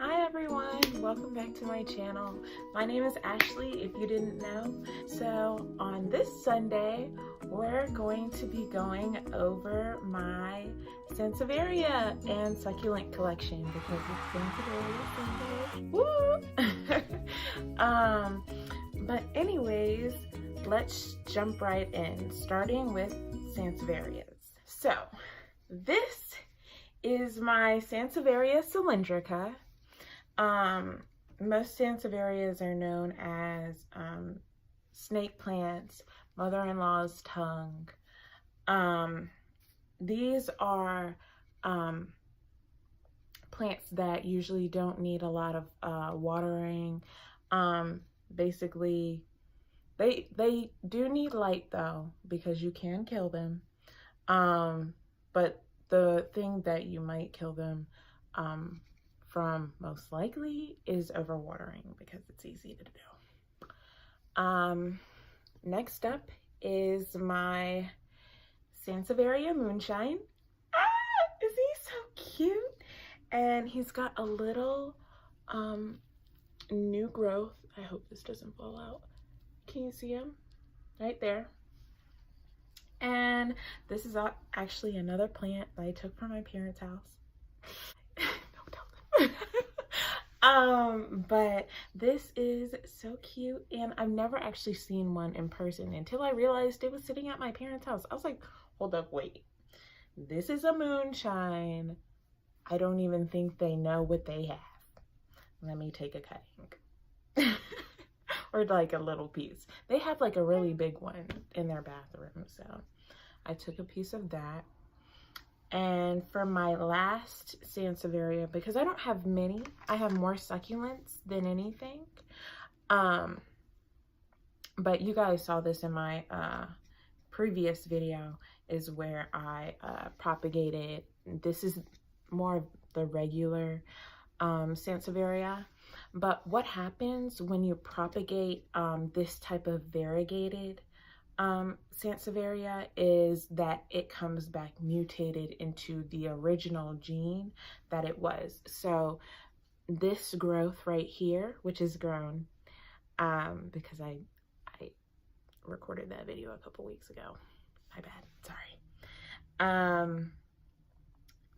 Hi everyone, welcome back to my channel. My name is Ashley, if you didn't know. So on this Sunday, we're going to be going over my Sansevieria and succulent collection because it's Sansevieria Sunday. Woo! But anyways, let's jump right in, starting with Sansevierias. So this is my Sansevieria cylindrica. Most Sansevierias are known as snake plants, mother-in-law's tongue. These are plants that usually don't need a lot of watering. Basically, they do need light though, because you can kill them. But the thing that you might kill them from most likely is overwatering, because it's easy to do. Next up is my Sansevieria Moonshine. Is he so cute? And he's got a little new growth. I hope this doesn't fall out. Can you see him? Right there. And this is actually another plant that I took from my parents' house. Don't tell them. But this is so cute, and I've never actually seen one in person until I realized it was sitting at my parents' house. I was like, hold up, wait. This is a moonshine. I don't even think they know what they have. Let me take a cutting. Or like a little piece. They have like a really big one in their bathroom, so I took a piece of that. And for my last Sansevieria, because I don't have many, I have more succulents than anything. But you guys saw this in my previous video, is where I propagated. This is more of the regular Sansevieria. But what happens when you propagate this type of variegated Sansevieria is that it comes back mutated into the original gene that it was. So this growth right here, which is grown, because I recorded that video a couple weeks ago. My bad, sorry.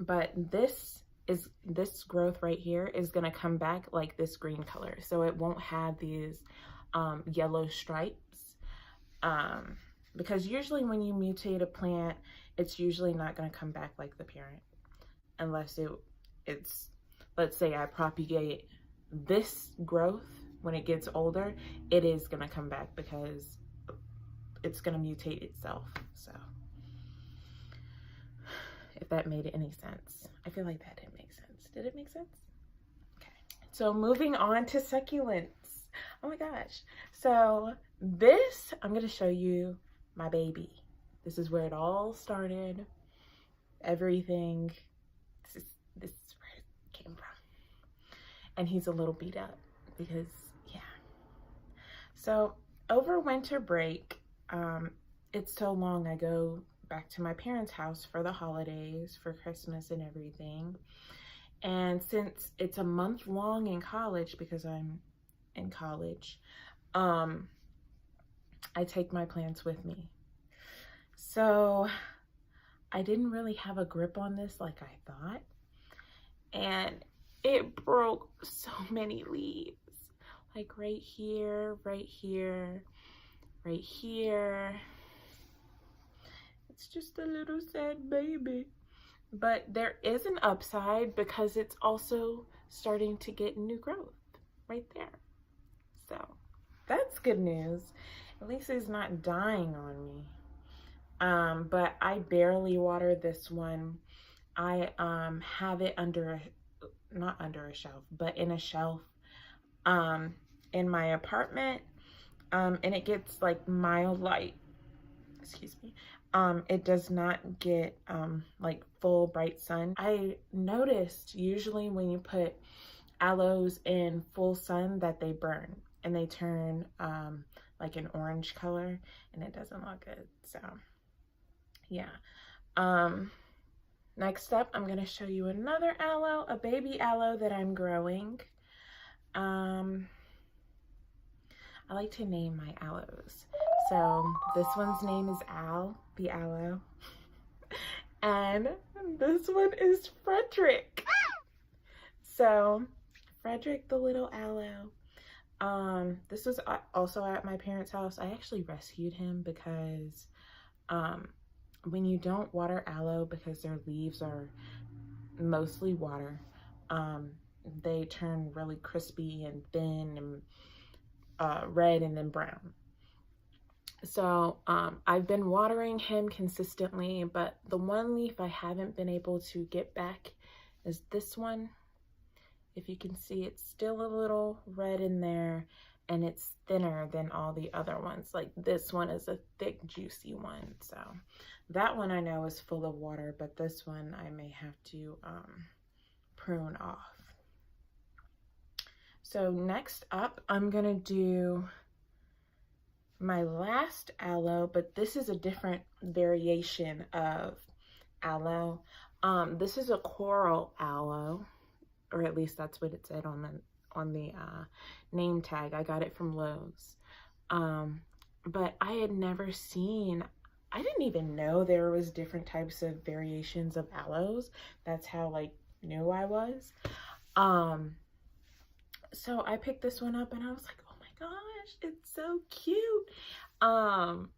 But this growth right here is gonna come back like this green color. So it won't have these yellow stripes. Because usually when you mutate a plant, it's usually not gonna come back like the parent. Unless it's, let's say I propagate this growth, when it gets older, it is gonna come back because it's gonna mutate itself, so. If that made any sense. I feel like that didn't make sense. Did it make sense? Okay. So moving on to succulents. Oh my gosh. So this, I'm going to show you my baby. This is where it all started. Everything. This is where it came from. And he's a little beat up because, yeah. So over winter break, it's so long I go back to my parents' house for the holidays, for Christmas and everything. And since it's a month long in college, because I'm in college, I take my plants with me. So I didn't really have a grip on this like I thought. And it broke so many leaves. Like right here, right here, right here. It's just a little sad baby. But there is an upside because it's also starting to get new growth right there. So that's good news. At least it's not dying on me. But I barely water this one. I have it under not under a shelf, but in a shelf in my apartment. And it gets like mild light. Excuse me. It does not get like full bright sun. I noticed usually when you put aloes in full sun that they burn and they turn like an orange color, and it doesn't look good. So yeah. Next up, I'm going to show you another aloe, a baby aloe that I'm growing. I like to name my aloes. So this one's name is Al, the aloe. And this one is Frederick. So Frederick, the little aloe. This was also at my parents' house. I actually rescued him because when you don't water aloe, because their leaves are mostly water, they turn really crispy and thin and red and then brown. So I've been watering him consistently, but the one leaf I haven't been able to get back is this one. If you can see, it's still a little red in there, and it's thinner than all the other ones. Like this one is a thick, juicy one. So that one I know is full of water, but this one I may have to prune off. So next up, I'm gonna do my last aloe, but this is a different variation of aloe. This is a coral aloe, or at least that's what it said on the name tag. I got it from Lowe's. But I had never seen, I didn't even know there was different types of variations of aloes. That's how like new I was. So I picked this one up and I was like, oh my gosh, it's so cute. And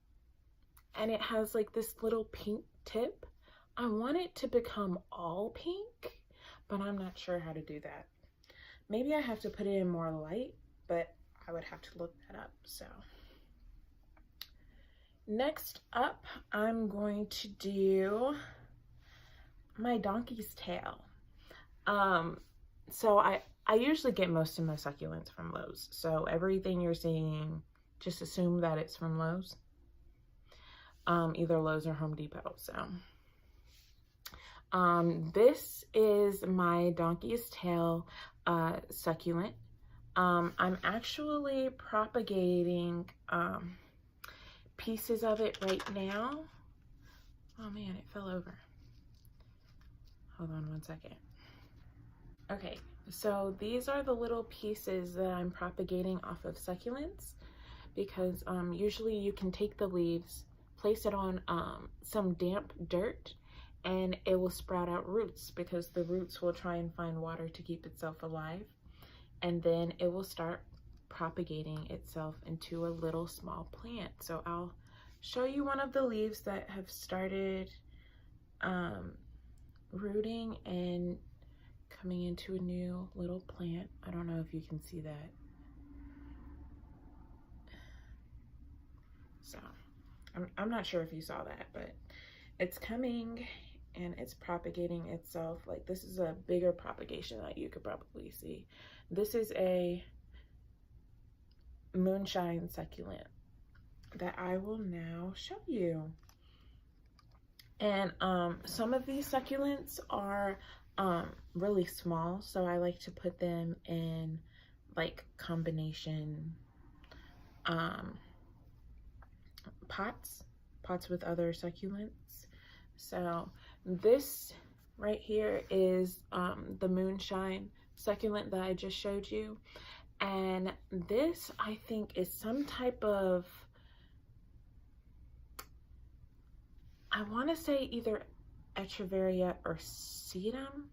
it has like this little pink tip. I want it to become all pink, but I'm not sure how to do that. Maybe I have to put it in more light, but I would have to look that up. So next up, I'm going to do my donkey's tail. So I usually get most of my succulents from Lowe's. So everything you're seeing, just assume that it's from Lowe's. Either Lowe's or Home Depot. So this is my donkey's tail succulent. I'm actually propagating pieces of it right now. Oh man, it fell over. Hold on one second. Okay, so these are the little pieces that I'm propagating off of succulents, because usually you can take the leaves, place it on some damp dirt, and it will sprout out roots, because the roots will try and find water to keep itself alive, and then it will start propagating itself into a little small plant. So I'll show you one of the leaves that have started rooting and coming into a new little plant. I don't know if you can see that. So I'm not sure if you saw that, but it's coming and it's propagating itself. Like this is a bigger propagation that you could probably see. This is a moonshine succulent that I will now show you. And some of these succulents are really small, so I like to put them in like combination pots with other succulents. So this right here is the moonshine succulent that I just showed you, and this I think is some type of, I want to say either Echeveria or sedum.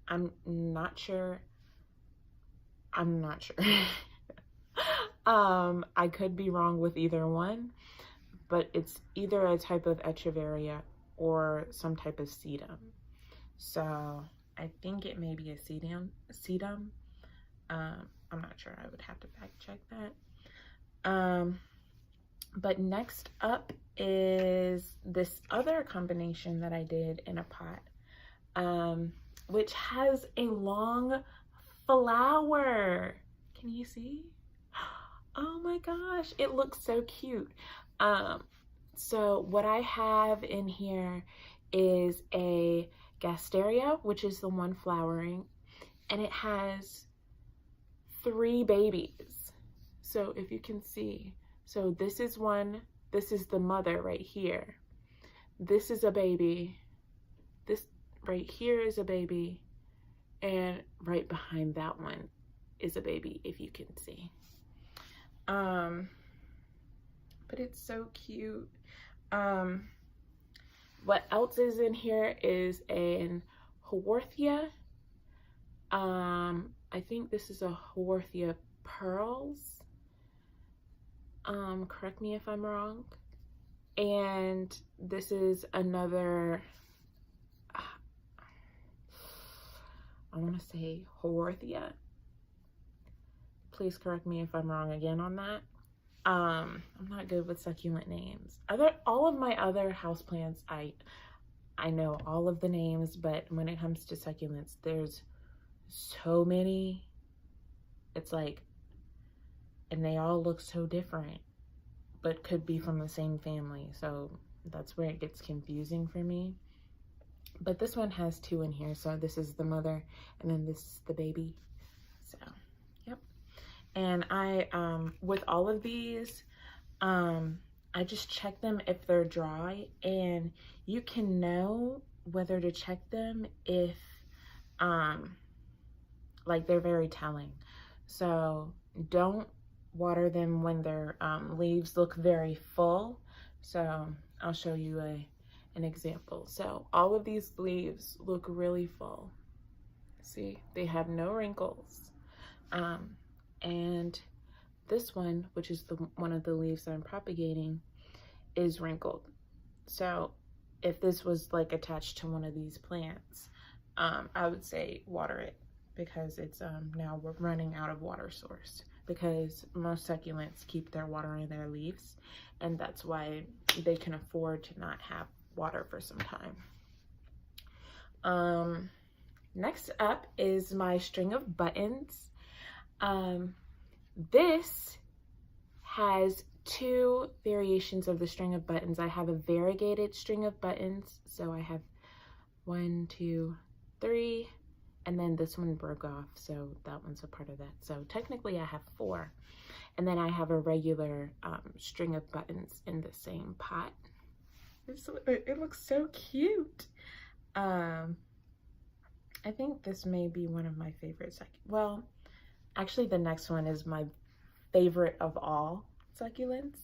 I'm not sure. I could be wrong with either one, but it's either a type of Echeveria or some type of sedum. So I think it may be a sedum. I'm not sure. I would have to fact check that. But next up is this other combination that I did in a pot, which has a long flower. Can you see? Oh my gosh, it looks so cute. So what I have in here is a gasteria, which is the one flowering, and it has 3 babies. So if you can see, so this is one, this is the mother right here. This is a baby, this right here is a baby, and right behind that one is a baby, if you can see. But it's so cute. What else is in here is an Haworthia. I think this is a Haworthia pearls. Correct me if I'm wrong. And this is another, I want to say Haworthia. Please correct me if I'm wrong again on that. I'm not good with succulent names. All of my other houseplants, I know all of the names, but when it comes to succulents, there's so many. It's like, and they all look so different, but could be from the same family. So that's where it gets confusing for me. But this one has two in here. So this is the mother, and then this is the baby. So, yep. And I, with all of these, I just check them if they're dry, and you can know whether to check them if, like, they're very telling. So don't water them when their leaves look very full. So I'll show you an example. So all of these leaves look really full. See, they have no wrinkles. And this one, which is one of the leaves that I'm propagating, is wrinkled. So if this was like attached to one of these plants, I would say water it, because it's now we're running out of water source, because most succulents keep their water in their leaves, and that's why they can afford to not have water for some time. Next up is my string of buttons. This has two variations of the string of buttons. I have a variegated string of buttons, so I have 1, 2, 3, and then this one broke off, so that one's a part of that. So technically I have 4, and then I have a regular string of buttons in the same pot. It looks so cute. I think this may be one of my favorites. Well, actually the next one is my favorite of all succulents.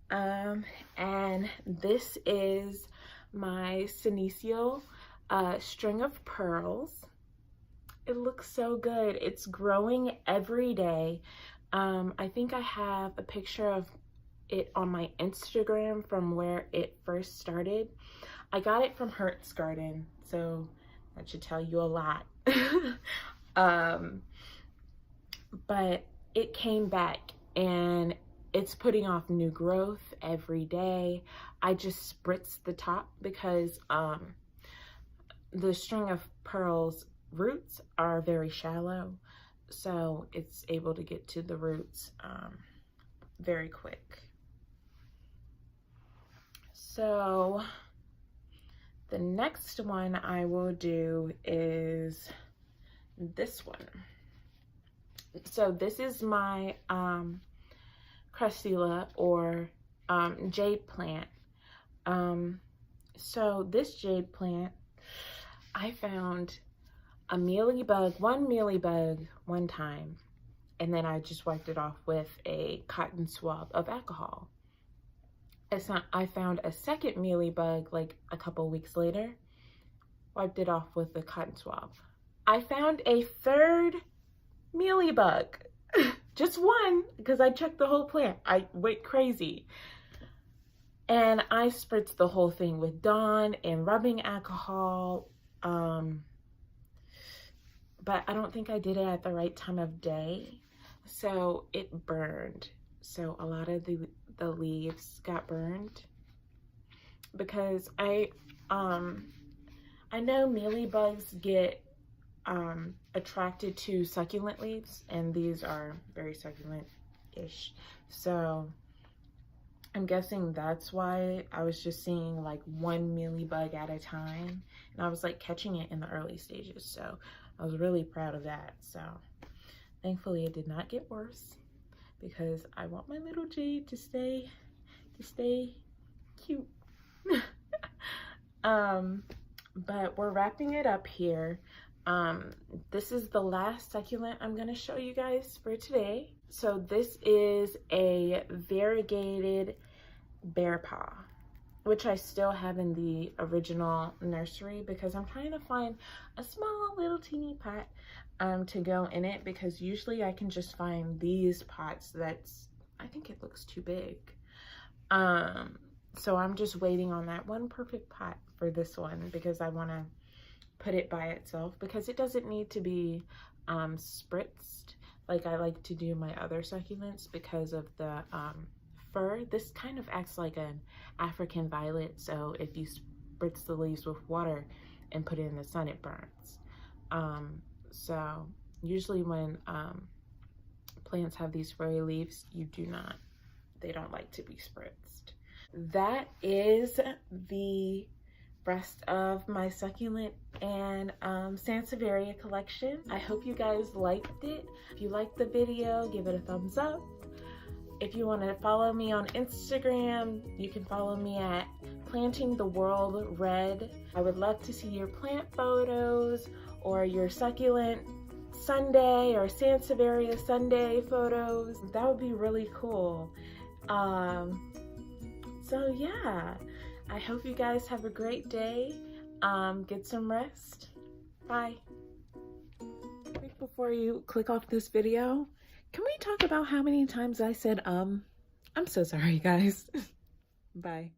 And this is my senecio string of pearls. It looks so good. It's growing every day. I think I have a picture of it on my Instagram from where it first started. I got it from Hertz Garden, so that should tell you a lot. But it came back, and it's putting off new growth every day. I just spritz the top because the string of pearls roots are very shallow, so it's able to get to the roots very quick. So the next one I will do is this one. So this is my Cressula or jade plant. So this jade plant, I found one mealybug one time, and then I just wiped it off with a cotton swab of alcohol. I found a second mealybug like a couple weeks later, wiped it off with a cotton swab. I found a third mealybug, just one, because I checked the whole plant. I went crazy. And I spritzed the whole thing with Dawn and rubbing alcohol. But I don't think I did it at the right time of day, so it burned. So a lot of the leaves got burned, because I know mealybugs get attracted to succulent leaves, and these are very succulent-ish. So I'm guessing that's why I was just seeing like one mealybug at a time, and I was like catching it in the early stages. So I was really proud of that. So thankfully it did not get worse, because I want my little Jade to stay cute. but we're wrapping it up here. This is the last succulent I'm going to show you guys for today. So this is a variegated bear paw, which I still have in the original nursery because I'm trying to find a small little teeny pot to go in it, because usually I can just find these pots that's, I think it looks too big. So I'm just waiting on that one perfect pot for this one, because I want to put it by itself, because it doesn't need to be spritzed like I like to do my other succulents because of the fur. This kind of acts like an African violet, so if you spritz the leaves with water and put it in the sun, it burns. So usually when plants have these furry leaves, they don't like to be spritzed. That is the rest of my succulent and Sansevieria collection. I hope you guys liked it. If you liked the video, give it a thumbs up. If you want to follow me on Instagram, you can follow me at Planting the World Red. I would love to see your plant photos or your succulent Sunday or Sansevieria Sunday photos. That would be really cool. So yeah, I hope you guys have a great day. Get some rest. Bye. Before you click off this video, can we talk about how many times I said I'm so sorry, guys. Bye.